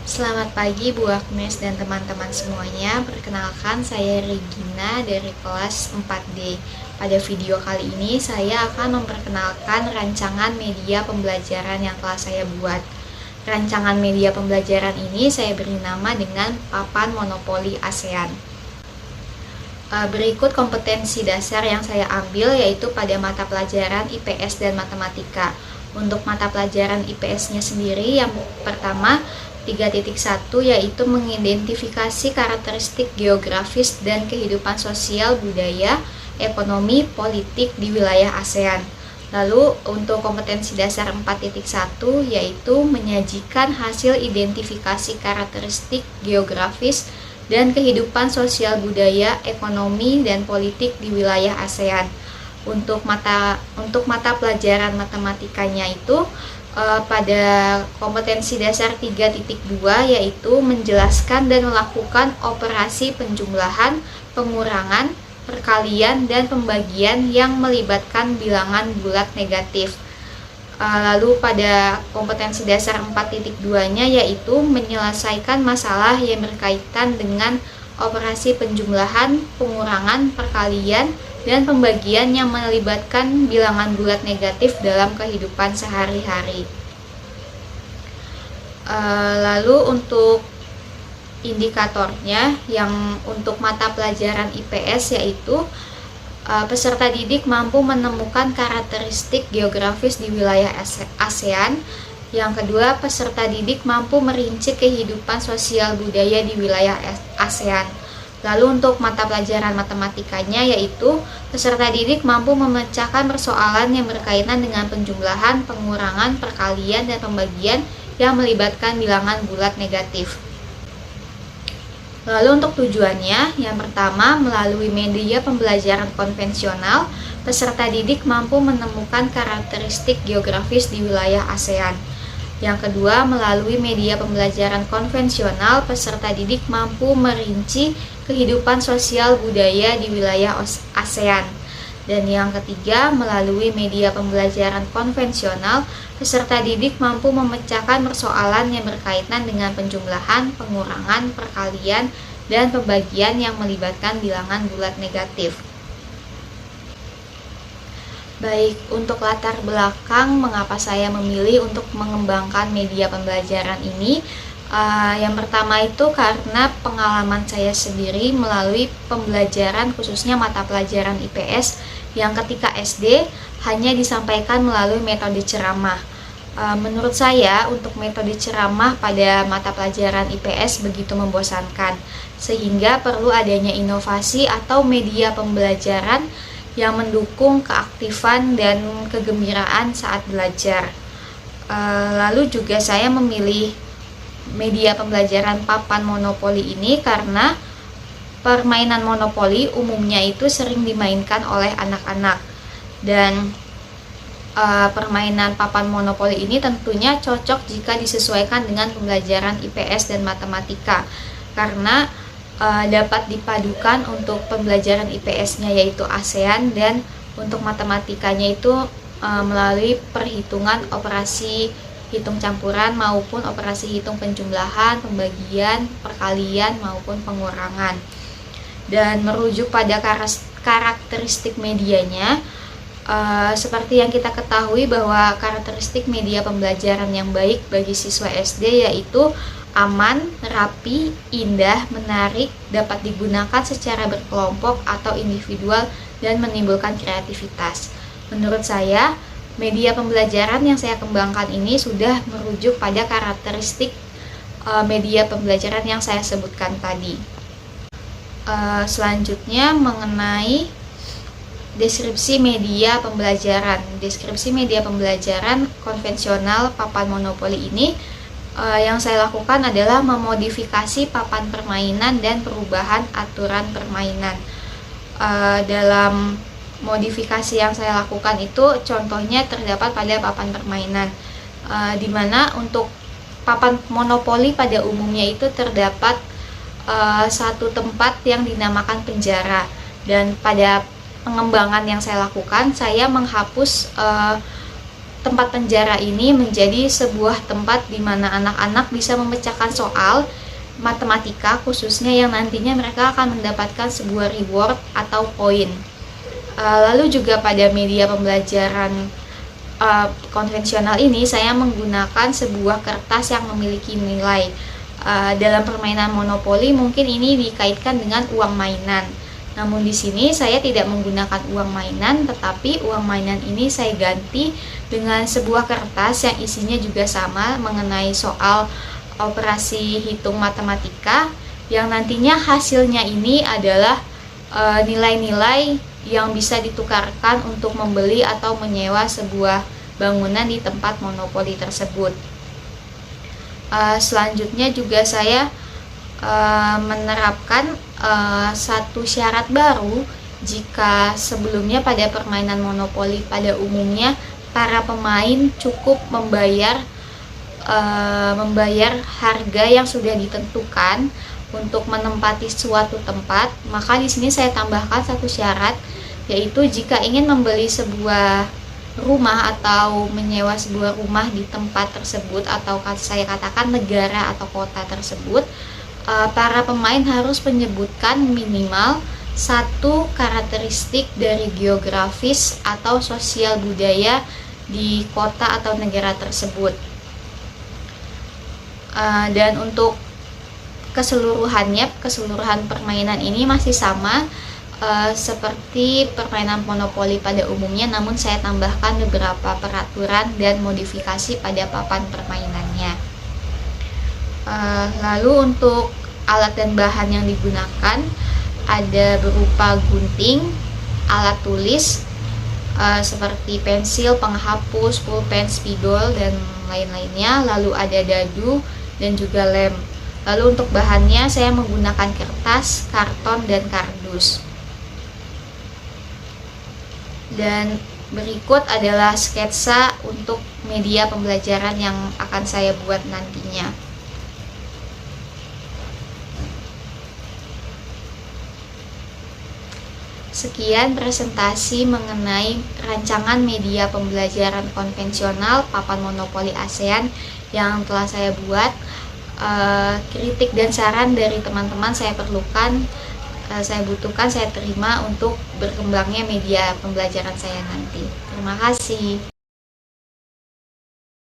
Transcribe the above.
Selamat pagi Bu Agnes dan teman-teman semuanya. Perkenalkan, saya Regina dari kelas 4D. Pada video kali ini saya akan memperkenalkan rancangan media pembelajaran yang telah saya buat. Rancangan media pembelajaran ini saya beri nama dengan Papan Monopoli ASEAN. Berikut kompetensi dasar yang saya ambil yaitu pada mata pelajaran IPS dan Matematika. Untuk mata pelajaran IPS-nya sendiri, yang pertama 3.1 yaitu mengidentifikasi karakteristik geografis dan kehidupan sosial, budaya, ekonomi, politik di wilayah ASEAN. Lalu untuk kompetensi dasar 4.1 yaitu menyajikan hasil identifikasi karakteristik geografis dan kehidupan sosial, budaya, ekonomi, dan politik di wilayah ASEAN. Untuk mata pelajaran matematikanya itu pada kompetensi dasar 3.2 yaitu menjelaskan dan melakukan operasi penjumlahan, pengurangan, perkalian, dan pembagian yang melibatkan bilangan bulat negatif. Lalu pada kompetensi dasar 4.2-nya yaitu menyelesaikan masalah yang berkaitan dengan operasi penjumlahan, pengurangan, perkalian, dan pembagian yang melibatkan bilangan bulat negatif dalam kehidupan sehari-hari. Lalu untuk indikatornya yang untuk mata pelajaran IPS yaitu peserta didik mampu menemukan karakteristik geografis di wilayah ASEAN. Yang kedua, peserta didik mampu merinci kehidupan sosial budaya di wilayah ASEAN. Lalu untuk mata pelajaran matematikanya yaitu peserta didik mampu memecahkan persoalan yang berkaitan dengan penjumlahan, pengurangan, perkalian, dan pembagian yang melibatkan bilangan bulat negatif. Lalu untuk tujuannya, yang pertama melalui media pembelajaran konvensional, peserta didik mampu menemukan karakteristik geografis di wilayah ASEAN. Yang kedua, melalui media pembelajaran konvensional, peserta didik mampu merinci kehidupan sosial budaya di wilayah ASEAN. Dan yang ketiga, melalui media pembelajaran konvensional, peserta didik mampu memecahkan persoalan yang berkaitan dengan penjumlahan, pengurangan, perkalian, dan pembagian yang melibatkan bilangan bulat negatif. Baik, untuk latar belakang mengapa saya memilih untuk mengembangkan media pembelajaran ini, yang pertama itu karena pengalaman saya sendiri melalui pembelajaran khususnya mata pelajaran IPS yang ketika SD hanya disampaikan melalui metode ceramah. Menurut saya untuk metode ceramah pada mata pelajaran IPS begitu membosankan, sehingga perlu adanya inovasi atau media pembelajaran yang mendukung keaktifan dan kegembiraan saat belajar. Lalu juga saya memilih media pembelajaran papan monopoli ini karena permainan monopoli umumnya itu sering dimainkan oleh anak-anak, dan permainan papan monopoli ini tentunya cocok jika disesuaikan dengan pembelajaran IPS dan matematika karena dapat dipadukan untuk pembelajaran IPS-nya yaitu ASEAN dan untuk matematikanya itu melalui perhitungan operasi hitung campuran maupun operasi hitung penjumlahan, pembagian, perkalian maupun pengurangan. Dan merujuk pada karakteristik medianya, seperti yang kita ketahui bahwa karakteristik media pembelajaran yang baik bagi siswa SD yaitu aman, rapi, indah, menarik, dapat digunakan secara berkelompok atau individual, dan menimbulkan kreativitas. Menurut saya, media pembelajaran yang saya kembangkan ini sudah merujuk pada karakteristik media pembelajaran yang saya sebutkan tadi. Selanjutnya mengenai deskripsi media pembelajaran. Deskripsi media pembelajaran konvensional papan monopoli ini yang saya lakukan adalah memodifikasi papan permainan dan perubahan aturan permainan. Dalam modifikasi yang saya lakukan itu contohnya terdapat pada papan permainan, di mana untuk papan monopoli pada umumnya itu terdapat satu tempat yang dinamakan penjara, dan pada pengembangan yang saya lakukan saya menghapus tempat penjara ini menjadi sebuah tempat di mana anak-anak bisa memecahkan soal matematika khususnya yang nantinya mereka akan mendapatkan sebuah reward atau poin. Lalu juga pada media pembelajaran konvensional ini saya menggunakan sebuah kertas yang memiliki nilai. Dalam permainan monopoli mungkin ini dikaitkan dengan uang mainan. Namun di sini saya tidak menggunakan uang mainan, tetapi uang mainan ini saya ganti dengan sebuah kertas yang isinya juga sama mengenai soal operasi hitung matematika yang nantinya hasilnya ini adalah nilai-nilai yang bisa ditukarkan untuk membeli atau menyewa sebuah bangunan di tempat monopoli tersebut. Selanjutnya juga saya menerapkan satu syarat baru jika sebelumnya pada permainan monopoli pada umumnya para pemain cukup membayar harga yang sudah ditentukan untuk menempati suatu tempat, maka di sini saya tambahkan satu syarat, yaitu jika ingin membeli sebuah rumah atau menyewa sebuah rumah di tempat tersebut atau saya katakan negara atau kota tersebut, para pemain harus menyebutkan minimal satu karakteristik dari geografis atau sosial budaya di kota atau negara tersebut. Dan untuk keseluruhan permainan ini masih sama seperti permainan monopoli pada umumnya, namun saya tambahkan beberapa peraturan dan modifikasi pada papan permainannya. Lalu untuk alat dan bahan yang digunakan ada berupa gunting, alat tulis seperti pensil, penghapus, pulpen, spidol, dan lain-lainnya. Lalu ada dadu dan juga lem. Lalu untuk bahannya saya menggunakan kertas, karton, dan kardus. Dan berikut adalah sketsa untuk media pembelajaran yang akan saya buat nantinya. Sekian presentasi mengenai rancangan media pembelajaran konvensional papan monopoli ASEAN yang telah saya buat. Kritik dan saran dari teman-teman saya perlukan, saya butuhkan, saya terima untuk berkembangnya media pembelajaran saya nanti. Terima kasih.